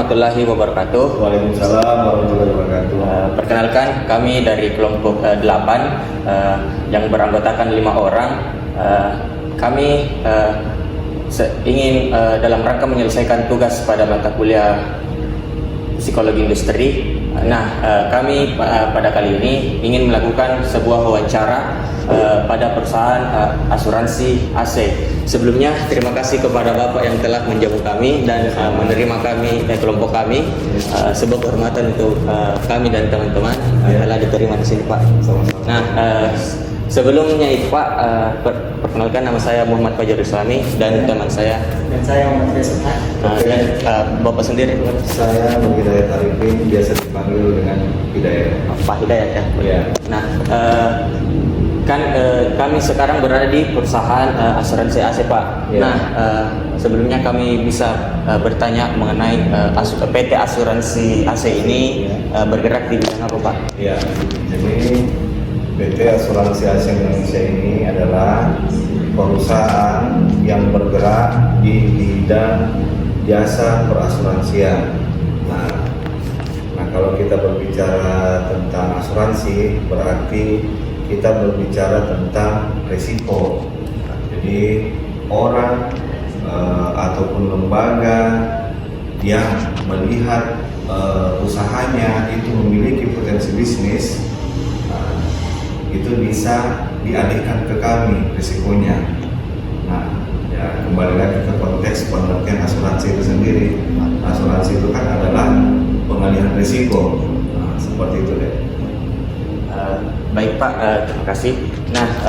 warahmatullahi wabarakatuh. Waalaikumsalam warahmatullahi wabarakatuh. Perkenalkan, kami dari kelompok 8 yang beranggotakan 5 orang. Kami ingin dalam rangka menyelesaikan tugas pada mata kuliah psikologi industri. Kami pada kali ini ingin melakukan sebuah wawancara pada perusahaan asuransi AC. Sebelumnya terima kasih kepada Bapak yang telah menjamu kami dan menerima kami kelompok kami. Sebuah kehormatan untuk kami dan teman-teman telah diterima di sini, Pak. Sebelumnya itu Pak, perkenalkan, nama saya Muhammad Fajar Islami dan teman saya. Dan saya Muhammad Fajar. Dan Bapak sendiri? Saya Hidayat Arifin, biasa dipanggil dengan Hidayat. Pak Hidayat ya. Ya. Kami sekarang berada di perusahaan asuransi AC, Pak. Ya. Sebelumnya kami bisa bertanya mengenai PT Asuransi AC ini bergerak di bidang apa, Pak? Ya. Jadi PT Asuransi AC Indonesia ini adalah perusahaan yang bergerak di bidang jasa perasuransian. Nah, kalau kita berbicara tentang asuransi, berarti kita berbicara tentang risiko. Jadi orang ataupun lembaga yang melihat usahanya itu memiliki potensi bisnis, itu bisa dialihkan ke kami risikonya. Nah, ya kembali lagi ke konteks pengertian asuransi itu sendiri. Asuransi itu kan adalah pengalihan risiko. Nah, seperti itu deh. Baik Pak, terima kasih.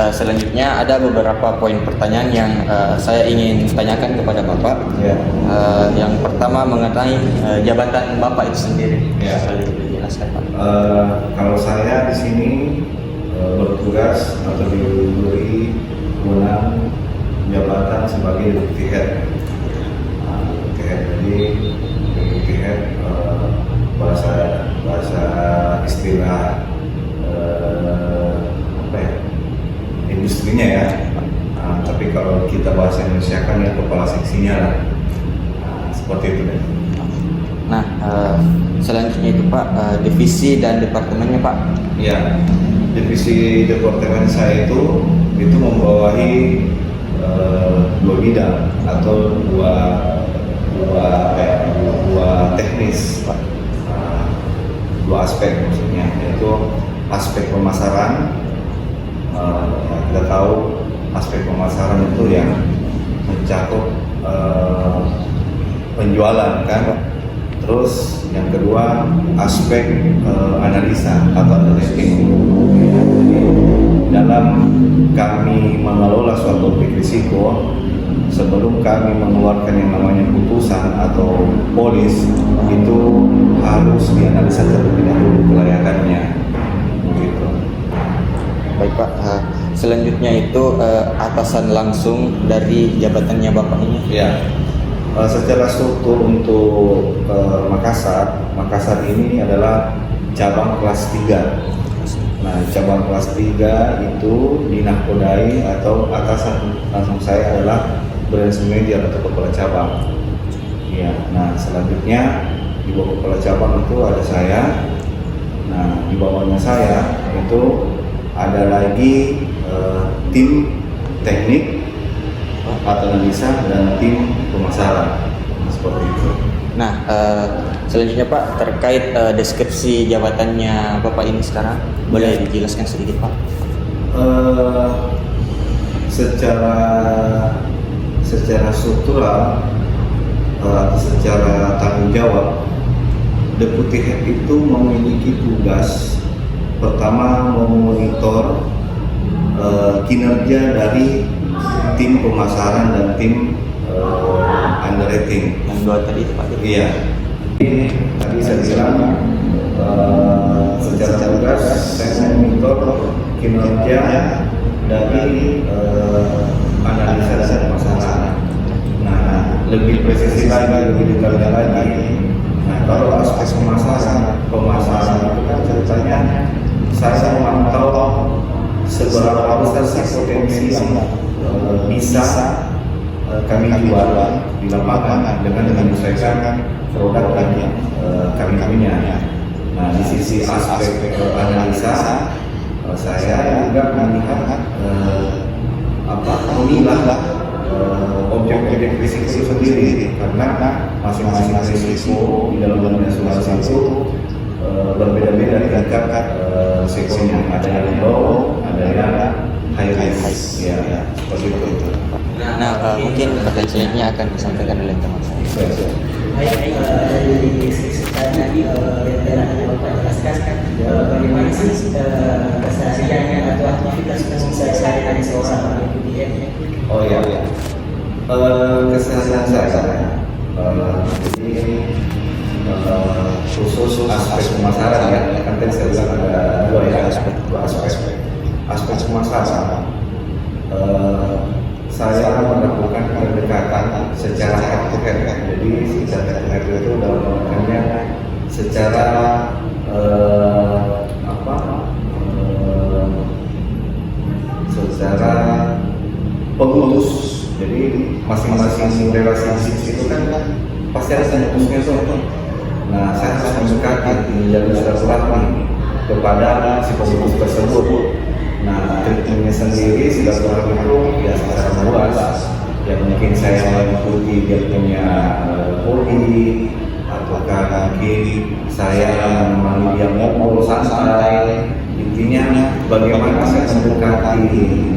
Selanjutnya ada beberapa poin pertanyaan yang saya ingin tanyakan kepada Bapak. Ya. Yang pertama mengenai jabatan Bapak itu sendiri. Ya. Boleh dijelaskan, Pak? Kalau saya di sini bertugas atau diberi kewenangan jabatan sebagai deputy head. Deputy head, jadi deputy head bahasa istilah industrinya ya. Tapi kalau kita bahasa Indonesia kan ya kepala seksinya lah. Seperti itu deh. Selanjutnya itu Pak, divisi dan departemennya, Pak. Ya, divisi departemen saya itu membawahi dua bidang atau dua teknis, dua aspek maksudnya, yaitu aspek pemasaran. Kita tahu aspek pemasaran itu yang mencakup penjualan kan. Terus yang kedua aspek analisa atau analytics. Dalam kami mengelola suatu objek risiko, sebelum kami mengeluarkan yang namanya putusan atau polis, itu harus dianalisa terlebih dahulu kelayakannya. Begitu. Baik Pak, selanjutnya itu atasan langsung dari jabatannya Bapak ini. Ya. Secara struktur untuk Makassar ini adalah cabang kelas 3. Nah, cabang kelas 3 itu dinakodai atau atasan langsung saya adalah branch manager atau kepala cabang. Ya, nah selanjutnya di bawah kepala cabang itu ada saya. Nah, di bawahnya saya itu ada lagi tim teknik atau analisa dan tim pemasaran. Seperti itu. Selanjutnya Pak, terkait deskripsi jabatannya Bapak ini sekarang, boleh dijelaskan sedikit Pak? Secara struktural atau secara tanggung jawab, deputy head itu memiliki tugas pertama memonitor kinerja dari tim pemasaran dan tim underwriting. Yang dua tadi itu Pak? Iya. Ini tadi saya bilang secara tugas saya memonitor kinerja dari analisa dan pemasaran. Nah, lebih presisi lagi, lebih detailnya lagi. Nah, kalau aspek pemasaran itu kan ceritanya saya memantau seberapa besar sih potensi yang bisa kami jual di lapangan dengan menyelesaikan produk dan kami-kaminya. Nah, di sisi aspek analisa, saya juga melihat memilah objek-objek risiko itu sendiri, karena masing-masing risiko di dalam asuransi itu berbeda-beda tingkat risikonya. Ada yang low, ada yang high risk, ya seperti itu. Nah, mungkin pertanyaannya akan disampaikan oleh teman saya. Baik, dari sisi tadi yang telah Bapak jelaskan, bagaimana sih kesehariannya atau aktivitas sehari-hari seorang BPDM? Oh iya, keseharian saya, jadi khusus aspek pemasaran ya, kan tadi saya bilang ada dua aspek. Aspek pemasaran, saya melakukan pendekatan secara head to head. Jadi secara head to head itu dalam artinya secara secara pemutus. Jadi masing-masing relasi bisnis itu kan pasti ada pemutusnya tuh. Nah, saya harus mendekati menjalin silaturahmi kepada si pemutus tersebut. Nah, treatmentnya sendiri silaturahmi itu ya secara luas. Ya mungkin saya mengikuti dia punya hobi, ataukah mungkin saya menemani dia ngobrol santai. Intinya bagaimana saya mendekati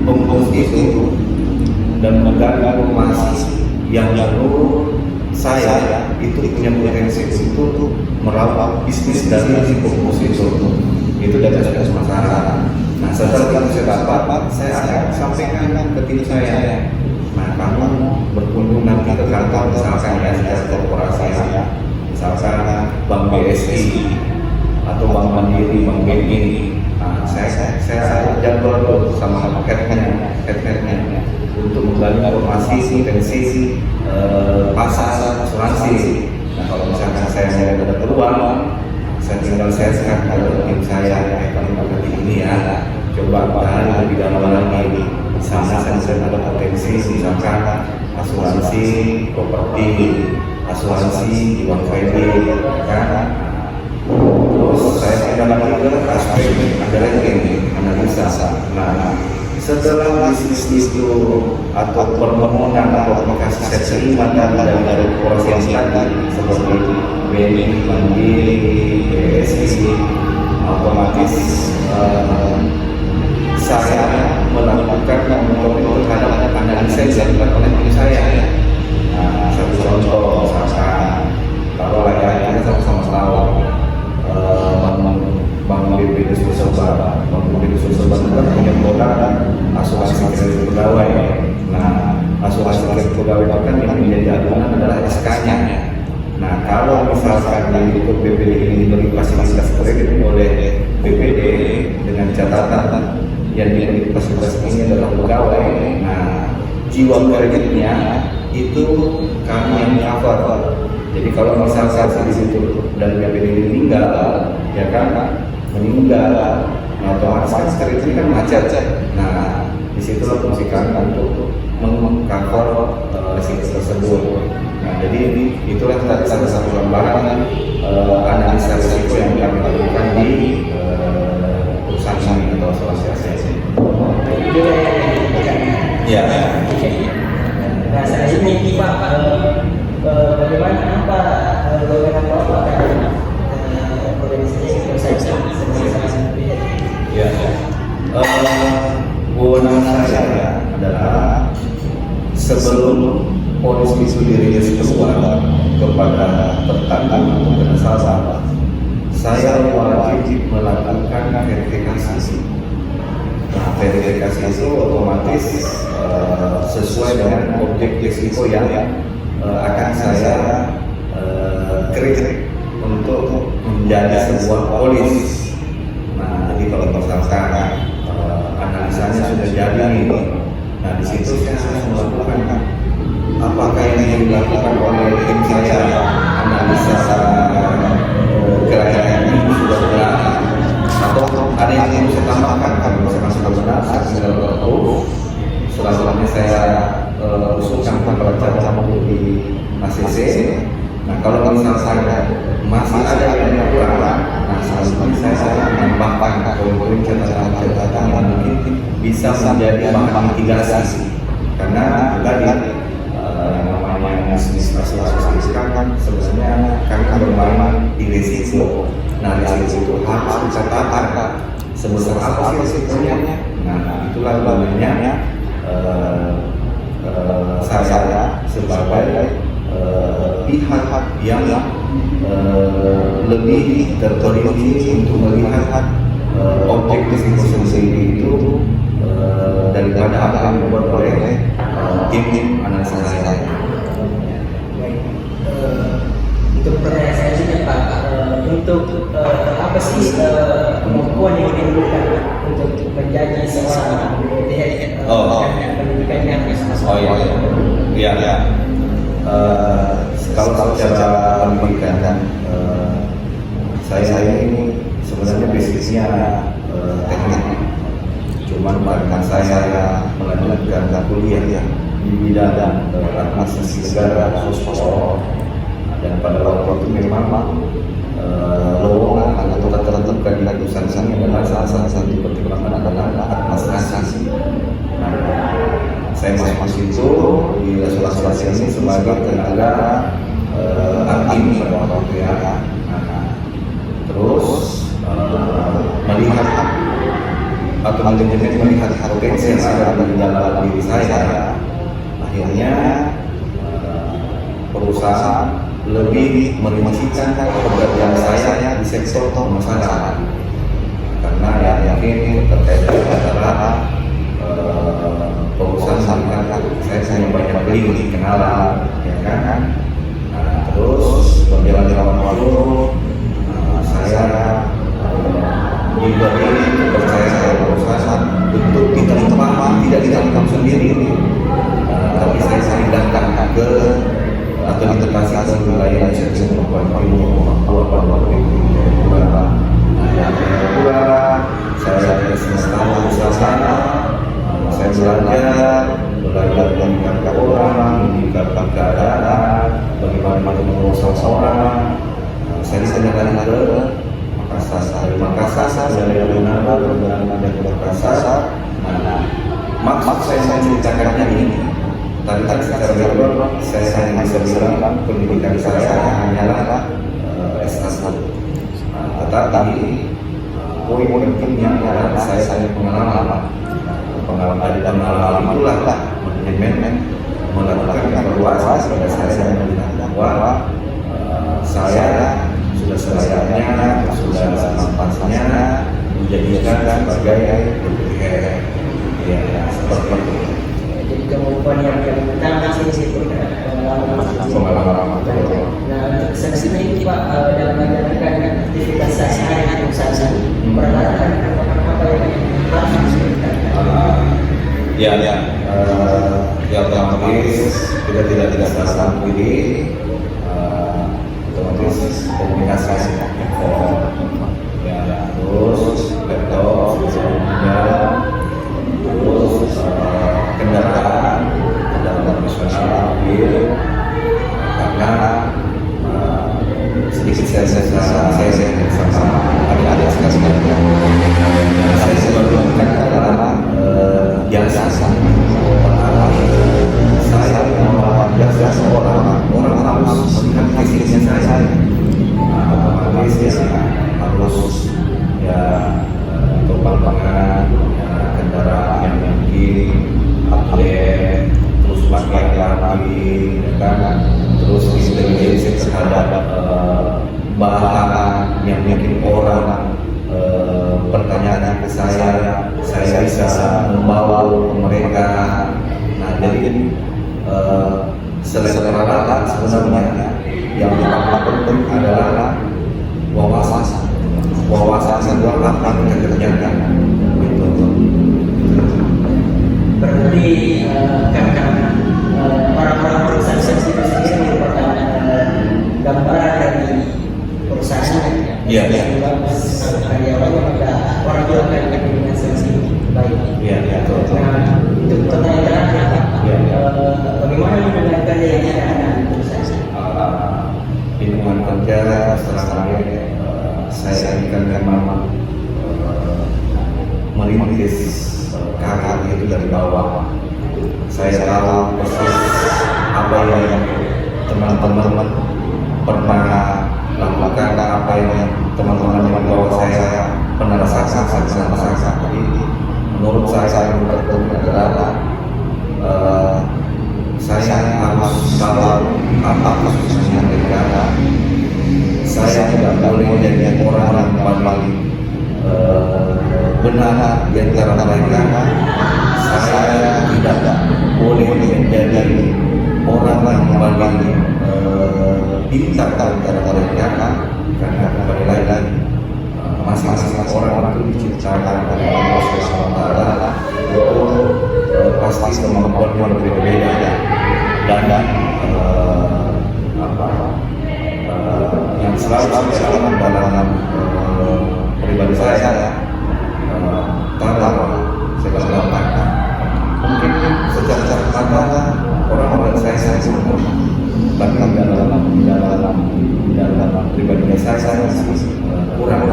pemutus itu dan menggali informasi yang menurut saya itu punya potensi untuk merawat bisnis dari si pemutus itu dari aspek pemasaran. Nah, setelah itu saya dapat, saya akan sampaikan ke tim saya. Nah, kamu berkunjung nanti ke kantor misalkan ya secara korporasi ya, misalkan Bank BSI atau Bank Mandiri, Bank BNI. Nah, saya jadwal sama headnya untuk menggali informasi potensi pasar asuransi. Nah, kalau misalkan saya ada peluang, saya tinggal share-kan ke tim saya seperti ini ya, coba gali lebih dalam lagi. Di sana saya ada potensi misalkan asuransi properti, asuransi jiwa kredit, kan? Terus saya tinggal lagi ke aspek underwriting, analisa. Nah, setelah bisnis itu atau permohonan atau aplikasi saya terima dari korporasi yang tadi seperti BNI, Mandiri, BSI, otomatis saya melakukan monitoring terhadap analisa yang dilakukan oleh tim saya. Nah, satu contoh misalkan kalau kita sama-sama tahu Bank BPD Sulsel, Bank BPD Sulsel itu kan punya produk asuransi kredit pegawai. Nah, asuransi kredit pegawai itu kan yang menjadi aduan adalah SK-nya. Nah, kalau misalkan di BPD ini diberi fasilitas kredit oleh BPD dengan catatan yang diberi fasilitas ini adalah pegawai, nah jiwa kreditnya itu kami yang cover. Jadi kalau misalkan di situ dan BPD ini meninggal, ya kan meninggal, nah otomatis kredit ini kan macet. Nah, disitulah fungsi kami untuk mengcover risiko tersebut. Nah, jadi itulah salah satu gambaran analisa risiko yang kami lakukan di perusahaan ini atau asuransi. Ya. Nah, selanjutnya Pak, bagaimana Bapak organisasi perusahaan sebagai salah satu pihak? Ya. Wewenang saya adalah sebelum polis itu dirilis keluar kepada tertangkap atau nasabah, saya wajib melakukan verifikasi. Nah, verifikasi itu otomatis sesuai dengan objek risiko yang akan saya create untuk menjadi sebuah polis. Nah, jadi kalau misalkan analisanya sudah jadi nih, nah di situ saya harus melakukan apakah ini dilakukan oleh tim saya, analisa kira-kira ini sudah benar atau ada yang ingin saya tambahkan. Kalau misalkan sudah benar, saya tinggal berapprove. Selanjutnya saya usulkan misalnya masih ada yang kurang, nah selanjutnya saya menambahkan poin-poin catatan yang mungkin bisa menjadi bahan mitigasi. Karena tadi yang namanya bisnis asuransi kan sebenarnya kami bermain di risiko. Nah risiko itu harus dicatat sebesar apa sih risikonya. Nah itulah gunanya saya sebagai pihak yang lebih terperinci untuk melihat objektif itu sendiri itu daripada apa yang dibuat oleh tim analisa saya. Baik. Untuk pertanyaan selanjutnya Pak, untuk apa sih kemampuan yang diperlukan untuk menjadi seorang pendidikan yang Iya. Kalau secara pendidikan saya ini sebenarnya basicnya teknik. Cuman karena saya melanjutkan kuliah di bidang administrasi negara sosial, dan pada waktu itu memang lowongan atau tertentu di jurusan ini adalah salah satu pertimbangan adalah administrasi. Saya masuk itu di asuransi ini sebagai tenaga admin pada waktu ya. Terus melihat atau melihat potensi yang ada di dalam diri saya, akhirnya perusahaan lebih merincikan pekerjaan saya di sektor pemasaran. Karena yakin terkait adalah perusahaan saya banyak beli kenalan, ya kan. Nah, terus berjalan waktu saya diberi kepercayaan perusahaan untuk diterima tidak ditangkap sendiri, tapi saya pindahkan ke atau integrasi ke wilayah seksi Papua. Yang kedua, saya semesta usaha. Saya belajar meningkatkan orang, meningkatkan keadaan, bagaimana mengurus orang. Saya disejarkan ke Makassar, dari Manado, dan Makassar. Nah, maksud saya menceritakannya ini. Tadi secara global saya hanya bisa bilang pendidikan saya hanyalah S1. Tetapi poin pentingnya adalah saya pengalaman dari pengalaman itulah manajemen melakukan evaluasi pada saya dan melihat bahwa saya sudah selayaknya, sudah sepantasnya menjadikan sebagai ya seperti itu. Jadi kemampuan yang utama sih itu pengalaman. Nah, untuk selanjutnya ini Pak, dalam menjalankan aktivitas sehari-hari usaha peralatan apa yang harus kita yang otomatis kita tidak salah pilih, otomatis komunikasi terus laptop terus kendaraan profesional karena sedikit saya sama adik-adik sekalian saya sebelumnya adalah jasa saya membawa jasa orang harus melihat hasilnya saya, otomatis harus topang pangan, kendaraan yang mungkin atlet, terus pakai lagi, kan, terus intelijensi terhadap bahan yang mungkin orang pertanyaan ke saya bisa membawa mereka. Nah, jadi selain peralatan sebenarnya yang paling penting adalah wawasan dua apa yang kerjakan. berarti karena orang-orang perusahaan itu sendiri merupakan gambaran dari perusahaan. Iya. Karyawan pada orang juga kan dengan sensasi baik. Iya. Nah, untuk pertanyaan terakhir, bagaimana menggunakan yang ada di perusahaan? Lingkungan setelah kemarin saya ikankan mama merintis kakak itu dari bawah. Saya tahu persis apa yang teman-teman pernah lakukan, apa yang teman-teman di bawah saya pernah rasakan. Tapi menurut saya adalah saya harus tahu apa khususnya negara. Saya tidak boleh menjadi orang yang paling benar di antara mereka. Saya tidak boleh menjadi orang yang paling pintar di antara mereka, karena kembali lagi masing-masing orang itu diciptakan oleh Allah SWT itu pasti kemampuannya berbeda-beda, dan yang selalu saya lakukan dalam pribadi saya mungkin secara kata orang-orang saya semua, bahkan dalam pribadi saya kurang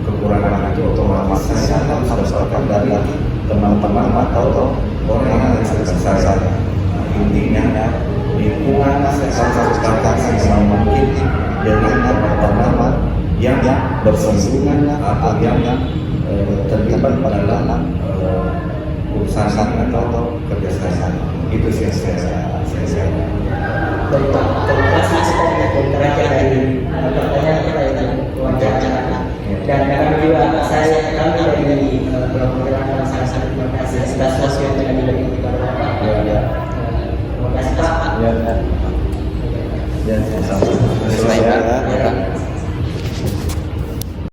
kekurangan itu otomatis saya harus dapatkan dari teman-teman atau orang yang ada di sekitar saya. Intinya lingkungan saya harus dapatkan semaksimal mungkin dengan teman-teman yang bersinggungan atau yang terlibat dalam urusan atau kerja saya. Itu sih saya. Baik Pak, terima kasih sebenarnya terakhir dari pertanyaan kita yang wawancara. Dan kami juga kami dari kelompok gerakan sangat terima kasih atas sosial yang diberikan kepada Bapak. Terima kasih Pak. Ya, sama-sama.